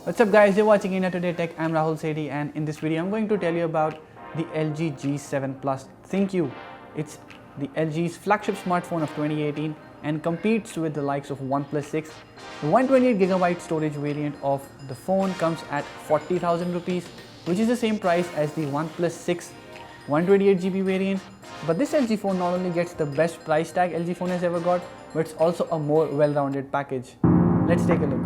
What's up guys, you're watching India Today Tech. I'm Rahul Sethi, and in this video I'm going to tell you about the LG G7 ThinQ. It's the LG's flagship smartphone of 2018 and competes with the likes of OnePlus 6. The 128GB storage variant of the phone comes at 40,000 rupees, which is the same price as the OnePlus 6 128GB variant. But this LG phone not only gets the best price tag LG phone has ever got, but it's also a more well-rounded package. Let's take a look.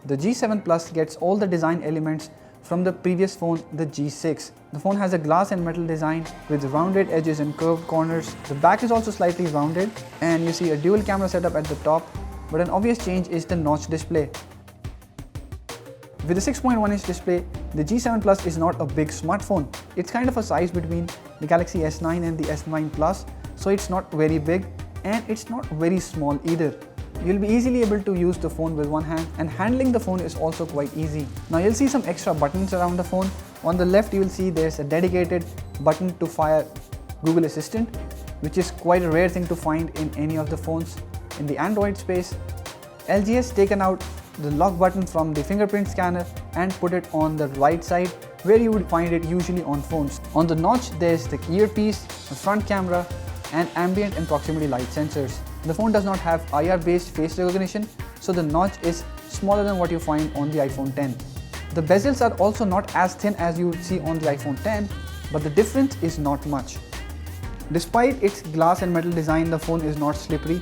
The G7 Plus gets all the design elements from the previous phone, the G6. The phone has a glass and metal design with rounded edges and curved corners. The back is also slightly rounded, and you see a dual camera setup at the top, but an obvious change is the notch display. With a 6.1-inch display, the G7 Plus is not a big smartphone. It's kind of a size between the Galaxy S9 and the S9 Plus, so it's not very big and it's not very small either. You'll be easily able to use the phone with one hand, and handling the phone is also quite easy. Now you'll see some extra buttons around the phone. On the left you will see there's a dedicated button to fire Google Assistant, which is quite a rare thing to find in any of the phones in the Android space. LG has taken out the lock button from the fingerprint scanner and put it on the right side where you would find it usually on phones. On the notch there's the earpiece, the front camera, and ambient and proximity light sensors. The phone does not have IR-based face recognition, so the notch is smaller than what you find on the iPhone 10. The bezels are also not as thin as you would see on the iPhone 10, but the difference is not much. Despite its glass and metal design, the phone is not slippery.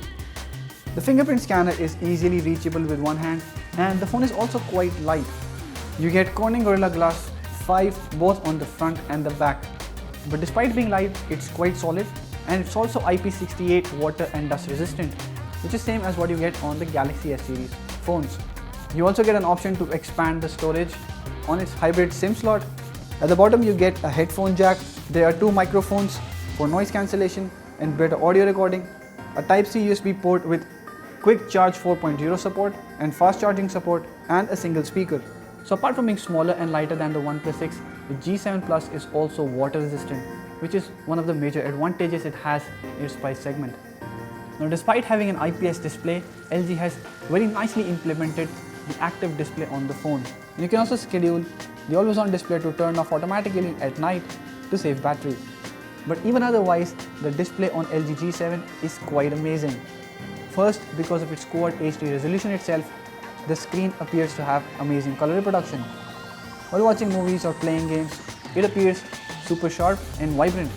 The fingerprint scanner is easily reachable with one hand, and the phone is also quite light. You get Corning Gorilla Glass 5 both on the front and the back. But despite being light, it's quite solid, and it's also IP68 water and dust resistant, which is same as what you get on the Galaxy S series phones. You also get an option to expand the storage on its hybrid SIM slot. At the bottom you get a headphone jack. There are two microphones for noise cancellation and better audio recording, a Type-C USB port with quick charge 4.0 support and fast charging support, and a single speaker. So apart from being smaller and lighter than the OnePlus 6, the G7 Plus is also water resistant, which is one of the major advantages it has in its price segment. Now despite having an IPS display, LG has very nicely implemented the active display on the phone. You can also schedule the always-on display to turn off automatically at night to save battery. But even otherwise, the display on LG G7 is quite amazing. First, because of its Quad HD resolution itself, the screen appears to have amazing color reproduction. While watching movies or playing games, it appears super sharp and vibrant.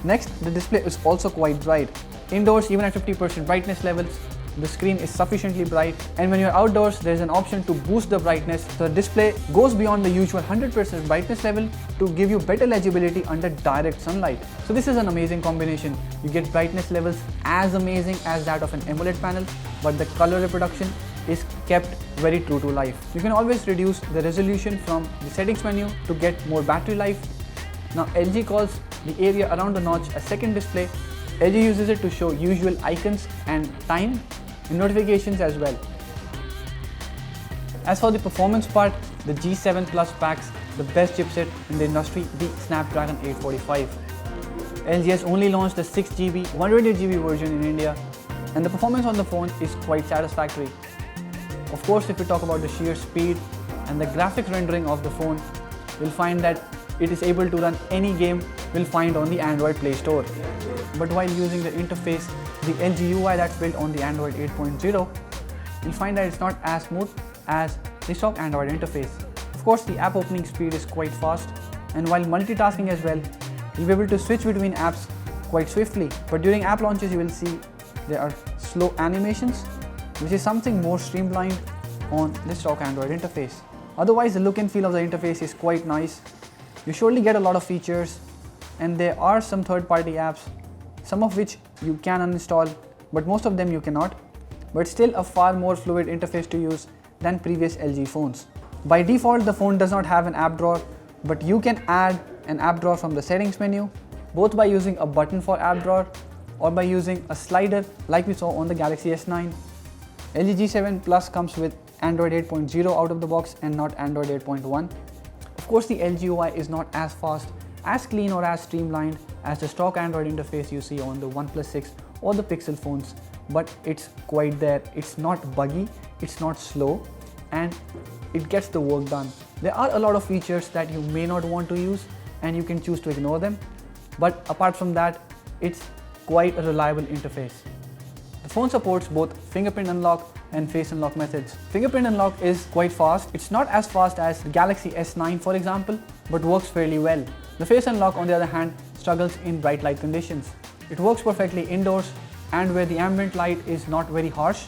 Next, the display is also quite bright. Indoors, even at 50% brightness levels, the screen is sufficiently bright, and when you're outdoors, there's an option to boost the brightness. So the display goes beyond the usual 100% brightness level to give you better legibility under direct sunlight. So this is an amazing combination. You get brightness levels as amazing as that of an AMOLED panel, but the color reproduction is kept very true to life. You can always reduce the resolution from the settings menu to get more battery life. Now LG calls the area around the notch a second display. LG uses it to show usual icons and time and notifications as well. As for the performance part, the G7 Plus packs the best chipset in the industry, the Snapdragon 845. LG has only launched the 6GB 128GB version in India, and the performance on the phone is quite satisfactory. Of course, if we talk about the sheer speed and the graphics rendering of the phone, you'll find that it is able to run any game we'll find on the Android Play Store. But while using the interface, the LG UI that's built on the Android 8.0, you'll find that it's not as smooth as the stock Android interface. Of course, the app opening speed is quite fast, and while multitasking as well, you'll be able to switch between apps quite swiftly. But during app launches, you will see there are slow animations, which is something more streamlined on the stock Android interface. Otherwise, the look and feel of the interface is quite nice. You surely get a lot of features, and there are some third-party apps, some of which you can uninstall, but most of them you cannot. But still a far more fluid interface to use than previous LG phones. By default, the phone does not have an app drawer, but you can add an app drawer from the settings menu, both by using a button for app drawer or by using a slider like we saw on the Galaxy S9. LG G7 Plus comes with Android 8.0 out of the box and not Android 8.1. Of course, the LG UI is not as fast, as clean or as streamlined as the stock Android interface you see on the OnePlus 6 or the Pixel phones, but it's quite there. It's not buggy, it's not slow, and it gets the work done. There are a lot of features that you may not want to use and you can choose to ignore them, but apart from that, it's quite a reliable interface. The phone supports both fingerprint unlock and face unlock methods. Fingerprint unlock is quite fast. It's not as fast as the Galaxy S9 for example, but works fairly well. The face unlock on the other hand struggles in bright light conditions. It works perfectly indoors and where the ambient light is not very harsh,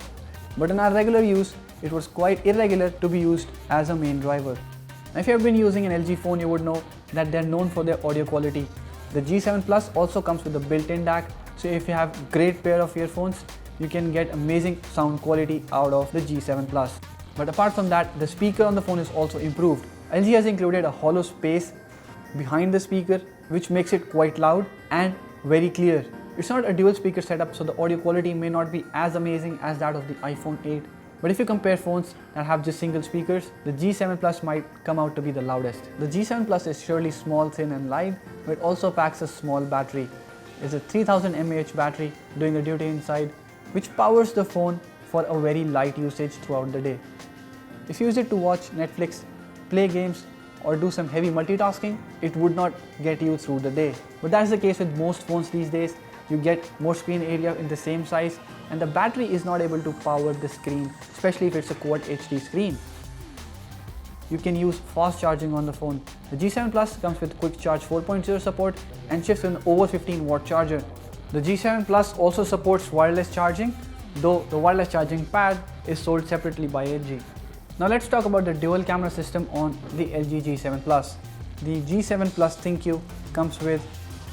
but in our regular use, it was quite irregular to be used as a main driver. Now, if you have been using an LG phone, you would know that they're known for their audio quality. The G7 Plus also comes with a built-in DAC, so if you have a great pair of earphones, you can get amazing sound quality out of the G7 Plus. But apart from that, the speaker on the phone is also improved. LG has included a hollow space behind the speaker, which makes it quite loud and very clear. It's not a dual speaker setup, so the audio quality may not be as amazing as that of the iPhone 8. But if you compare phones that have just single speakers, the G7 Plus might come out to be the loudest. The G7 Plus is surely small, thin and light, but it also packs a small battery. It's a 3000 mAh battery doing the duty inside, which powers the phone for a very light usage throughout the day. If you use it to watch Netflix, play games or do some heavy multitasking, it would not get you through the day. But that's the case with most phones these days. You get more screen area in the same size and the battery is not able to power the screen, especially if it's a Quad HD screen. You can use fast charging on the phone. The G7 Plus comes with Quick Charge 4.0 support and ships with an over 15 watt charger. The G7 Plus also supports wireless charging, though the wireless charging pad is sold separately by LG. Now let's talk about the dual camera system on the LG G7 Plus. The G7 Plus ThinQ comes with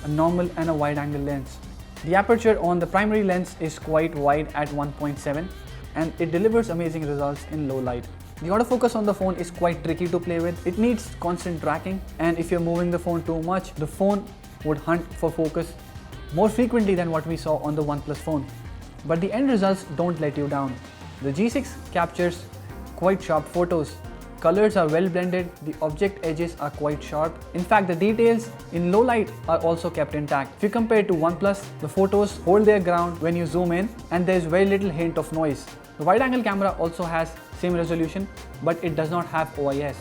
a normal and a wide angle lens. The aperture on the primary lens is quite wide at 1.7 and it delivers amazing results in low light. The autofocus on the phone is quite tricky to play with. It needs constant tracking, and if you're moving the phone too much, the phone would hunt for focus more frequently than what we saw on the OnePlus phone. But the end results don't let you down. The G6 captures quite sharp photos. Colors are well blended, the object edges are quite sharp. In fact, the details in low light are also kept intact. If you compare to OnePlus, the photos hold their ground when you zoom in and there's very little hint of noise. The wide-angle camera also has same resolution, but it does not have OIS.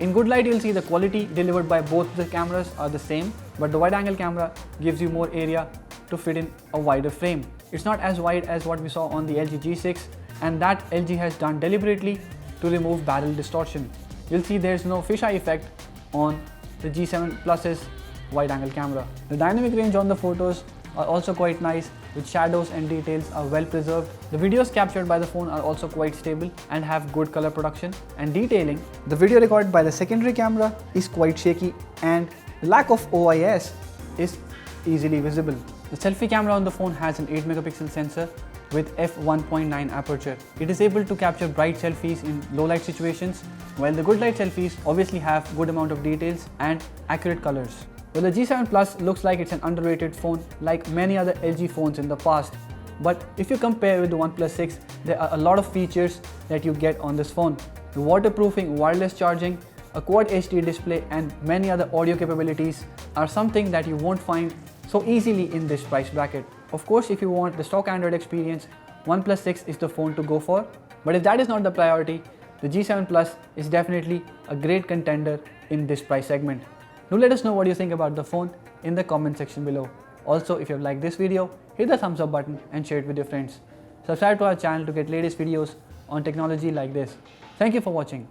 In good light, you'll see the quality delivered by both the cameras are the same, but the wide-angle camera gives you more area to fit in a wider frame. It's not as wide as what we saw on the LG G6, and that LG has done deliberately to remove barrel distortion. You'll see there's no fisheye effect on the G7 Plus's wide-angle camera. The dynamic range on the photos are also quite nice, with shadows and details are well preserved. The videos captured by the phone are also quite stable and have good color production and detailing. The video recorded by the secondary camera is quite shaky and the lack of OIS is easily visible. The selfie camera on the phone has an 8 megapixel sensor with f1.9 aperture. It is able to capture bright selfies in low light situations, while the good light selfies obviously have good amount of details and accurate colors. Well, the G7 Plus looks like it's an underrated phone like many other LG phones in the past. But if you compare with the OnePlus 6, there are a lot of features that you get on this phone. The waterproofing, wireless charging, a Quad HD display and many other audio capabilities are something that you won't find so easily in this price bracket. Of course, if you want the stock Android experience, OnePlus 6 is the phone to go for. But if that is not the priority, the G7 Plus is definitely a great contender in this price segment. Do let us know what you think about the phone in the comment section below. Also, if you have liked this video, hit the thumbs up button and share it with your friends. Subscribe to our channel to get latest videos on technology like this. Thank you for watching.